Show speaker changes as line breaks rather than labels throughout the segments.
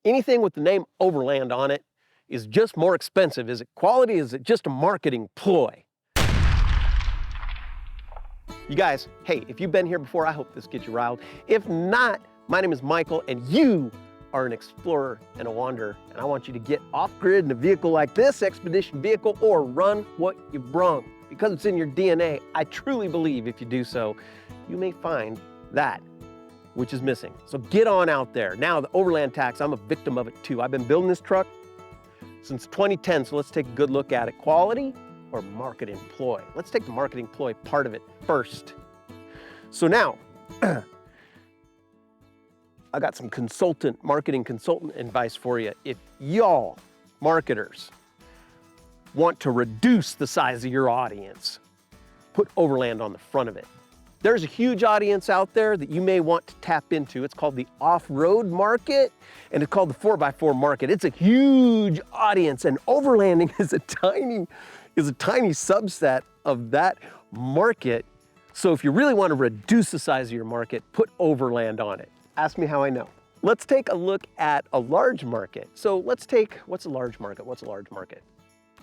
Anything with the name Overland on it is just more expensive. Is it quality? Is it just a marketing ploy? You guys, hey, if you've been here before, I hope this gets you riled. If not, my name is Michael, and you are an explorer and a wanderer, and I want you to get off-grid in a vehicle like this, expedition vehicle, or run what you brung. Because it's in your DNA, I truly believe if you do so, you may find that which is missing. So get on out there. Now, the Overland Tax, I'm a victim of it too. I've been building this truck since 2010, so let's take a good look at it. Quality or marketing ploy? Let's take the marketing ploy part of it first. So now, I got some marketing consultant advice for you. If y'all marketers want to reduce the size of your audience, put Overland on the front of it. There's a huge audience out there that you may want to tap into. It's called the off-road market, and it's called the 4x4 market. It's a huge audience, and overlanding is a tiny subset of that market. So if you really want to reduce the size of your market, put Overland on it. Ask me how I know. Let's take a look at a large market. So let's take, what's a large market? What's a large market?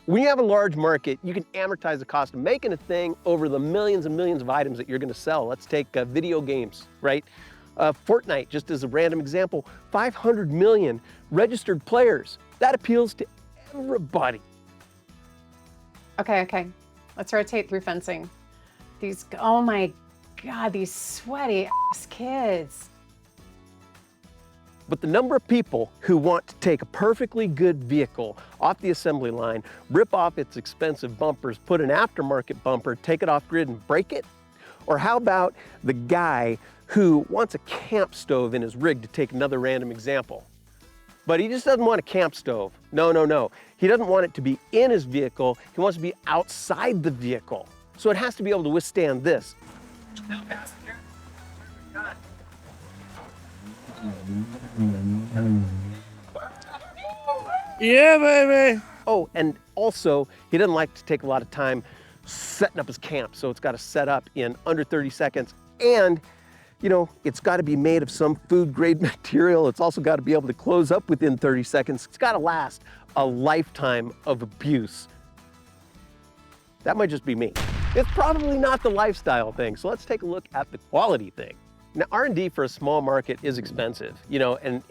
When you have a large market, you can amortize the cost of making a thing over the millions and millions of items that you're gonna sell. Let's take video games, right? Fortnite, just as a random example, 500 million registered players. That appeals to everybody.
Okay. Let's rotate through fencing. These, oh my God, these sweaty ass kids.
But the number of people who want to take a perfectly good vehicle off the assembly line, rip off its expensive bumpers, put an aftermarket bumper, take it off grid and break it? Or how about the guy who wants a camp stove in his rig, to take another random example? But he just doesn't want a camp stove. No. He doesn't want it to be in his vehicle. He wants to be outside the vehicle. So it has to be able to withstand this. No passenger.
Yeah, baby.
Oh, and also, he doesn't like to take a lot of time setting up his camp, so it's got to set up in under 30 seconds. And, you know, it's got to be made of some food-grade material. It's also got to be able to close up within 30 seconds. It's got to last a lifetime of abuse. That might just be me. It's probably not the lifestyle thing, so let's take a look at the quality thing. Now, R&D for a small market is expensive, you know, and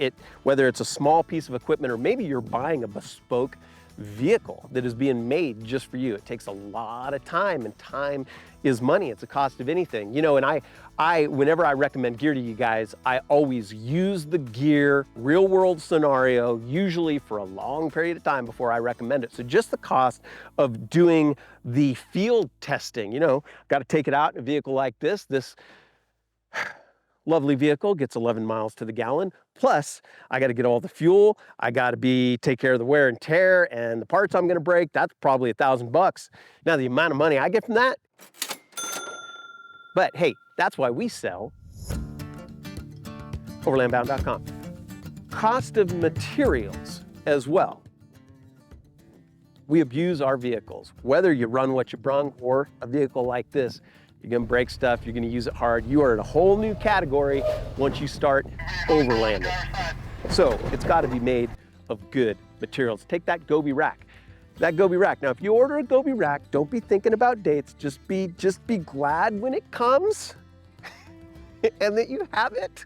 whether it's a small piece of equipment or maybe you're buying a bespoke vehicle that is being made just for you. It takes a lot of time, and time is money. It's the cost of anything, you know, and whenever I recommend gear to you guys, I always use the gear, real world scenario, usually for a long period of time before I recommend it. So just the cost of doing the field testing, you know, got to take it out in a vehicle like this lovely vehicle gets 11 miles to the gallon. Plus, I got to get all the fuel. I got to take care of the wear and tear and the parts I'm going to break. That's probably $1,000. Now, the amount of money I get from that. But hey, that's why we sell overlandbound.com. Cost of materials as well. We abuse our vehicles, whether you run what you brung or a vehicle like this. You're gonna break stuff, you're gonna use it hard. You are in a whole new category once you start overlanding. So it's gotta be made of good materials. Take that Gobi rack. That Gobi rack. Now, if you order a Gobi rack, don't be thinking about dates. Just be glad when it comes and that you have it.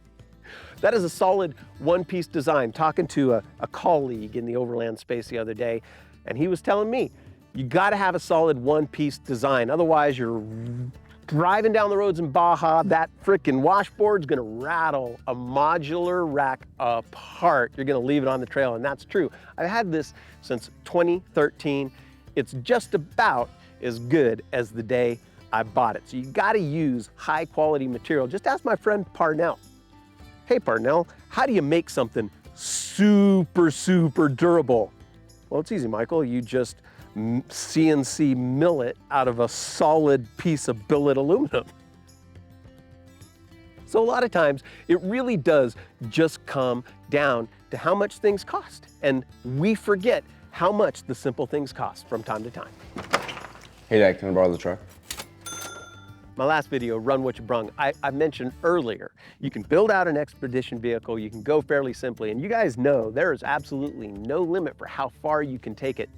That is a solid one-piece design. Talking to a colleague in the overland space the other day, and he was telling me, you gotta have a solid one-piece design. Otherwise, you're driving down the roads in Baja, that frickin' washboard's gonna rattle a modular rack apart. You're gonna leave it on the trail, and that's true. I've had this since 2013. It's just about as good as the day I bought it. So you gotta use high quality material. Just ask my friend Parnell. Hey Parnell, how do you make something super durable? Well, it's easy, Michael. You just CNC mill it out of a solid piece of billet aluminum. So a lot of times it really does just come down to how much things cost. And we forget how much the simple things cost from time to time.
Hey Dad, can I borrow the truck?
my last video, Run What You Brung, I mentioned earlier, you can build out an expedition vehicle, you can go fairly simply, and you guys know there is absolutely no limit for how far you can take it.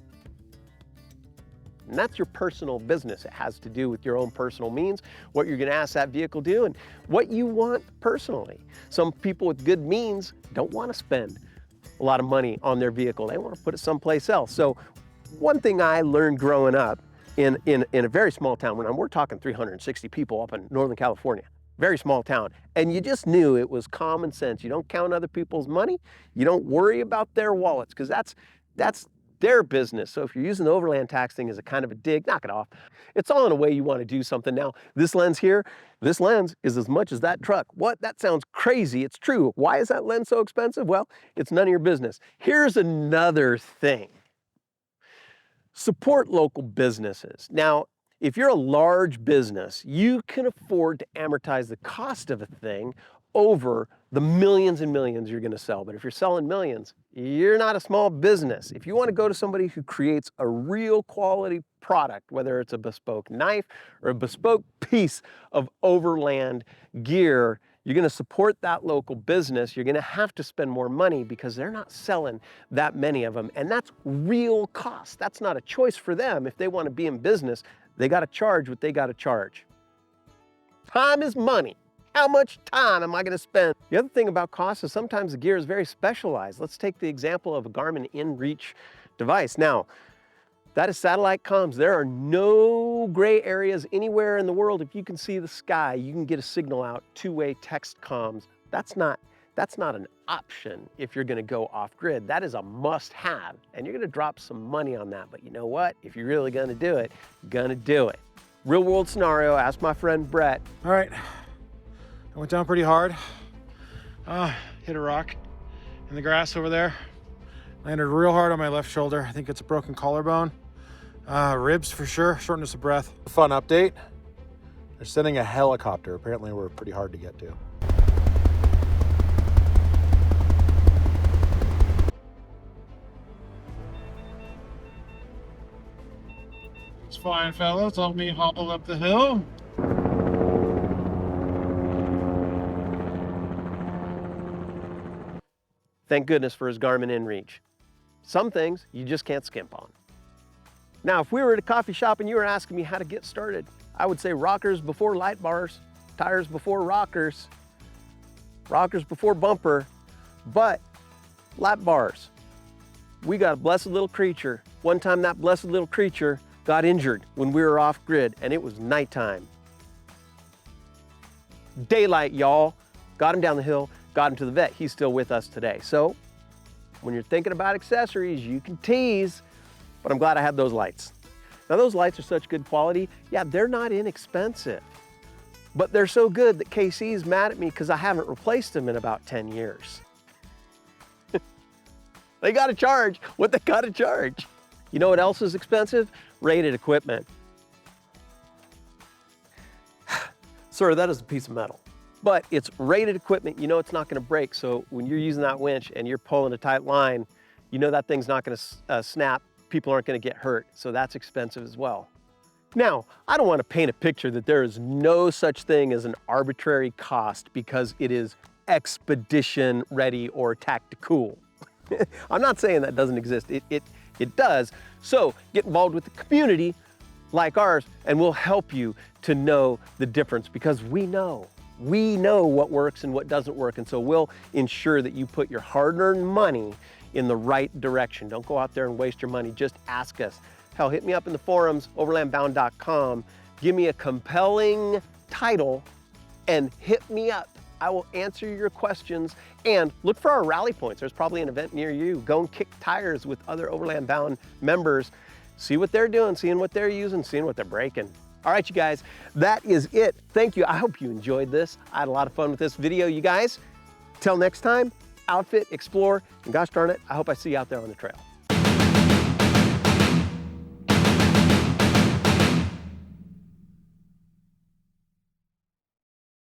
And that's your personal business. It has to do with your own personal means, what you're gonna ask that vehicle to do, and what you want personally. Some people with good means don't wanna spend a lot of money on their vehicle. They wanna put it someplace else. So one thing I learned growing up in a very small town, we're talking 360 people up in Northern California, very small town, and you just knew it was common sense. You don't count other people's money, you don't worry about their wallets, because that's their business. So if you're using the overland tax thing as a kind of a dig, knock it off. It's all in a way you want to do something. Now, this lens here, this lens is as much as that truck. What? That sounds crazy. It's true. Why is that lens so expensive? Well, it's none of your business. Here's another thing. Support local businesses. Now, if you're a large business, you can afford to amortize the cost of a thing over the millions and millions you're gonna sell. But if you're selling millions, you're not a small business. If you wanna go to somebody who creates a real quality product, whether it's a bespoke knife or a bespoke piece of overland gear, you're gonna support that local business. You're gonna have to spend more money because they're not selling that many of them. And that's real cost. That's not a choice for them. If they wanna be in business, they gotta charge what they gotta charge. Time is money. How much time am I gonna spend? The other thing about cost is sometimes the gear is very specialized. Let's take the example of a Garmin InReach device. Now, that is satellite comms. There are no gray areas anywhere in the world. If you can see the sky, you can get a signal out, two-way text comms. That's not an option if you're gonna go off grid. That is a must-have, and you're gonna drop some money on that. But you know what? If you're really gonna do it, you're gonna do it. Real world scenario, ask my friend Brett.
All right, I went down pretty hard. Hit a rock in the grass over there. Landed real hard on my left shoulder. I think it's a broken collarbone. Ribs for sure, shortness of breath. Fun update. They're sending a helicopter. Apparently we're pretty hard to get to. It's fine, fellas. Help me hobble up the hill.
Thank goodness for his Garmin InReach. Some things you just can't skimp on. Now, if we were at a coffee shop and you were asking me how to get started, I would say rockers before light bars, tires before rockers, rockers before bumper, but lap bars. We got a blessed little creature. One time that blessed little creature got injured when we were off grid and it was nighttime. Daylight, y'all. Got him down the hill, got him to the vet. He's still with us today. So when you're thinking about accessories, you can tease, but I'm glad I had those lights. Now those lights are such good quality. Yeah, they're not inexpensive, but they're so good that KC's mad at me because I haven't replaced them in about 10 years. They gotta charge what they gotta charge. You know what else is expensive? Rated equipment. Sir, that is a piece of metal. But it's rated equipment, you know it's not gonna break, so when you're using that winch and you're pulling a tight line, you know that thing's not gonna snap, people aren't gonna get hurt, so that's expensive as well. Now, I don't wanna paint a picture that there is no such thing as an arbitrary cost because it is expedition ready or tactical. I'm not saying that doesn't exist, it does. So get involved with the community like ours and we'll help you to know the difference because we know what works and what doesn't work, and so we'll ensure that you put your hard-earned money in the right direction. Don't go out there and waste your money, just ask us. Hell, hit me up in the forums, overlandbound.com, give me a compelling title and hit me up. I will answer your questions and look for our rally points. There's probably an event near you. Go and kick tires with other Overland Bound members. See what they're doing, seeing what they're using, seeing what they're breaking. All right, you guys, that is it. Thank you. I hope you enjoyed this. I had a lot of fun with this video, you guys. Till next time, outfit, explore, and gosh darn it, I hope I see you out there on the trail.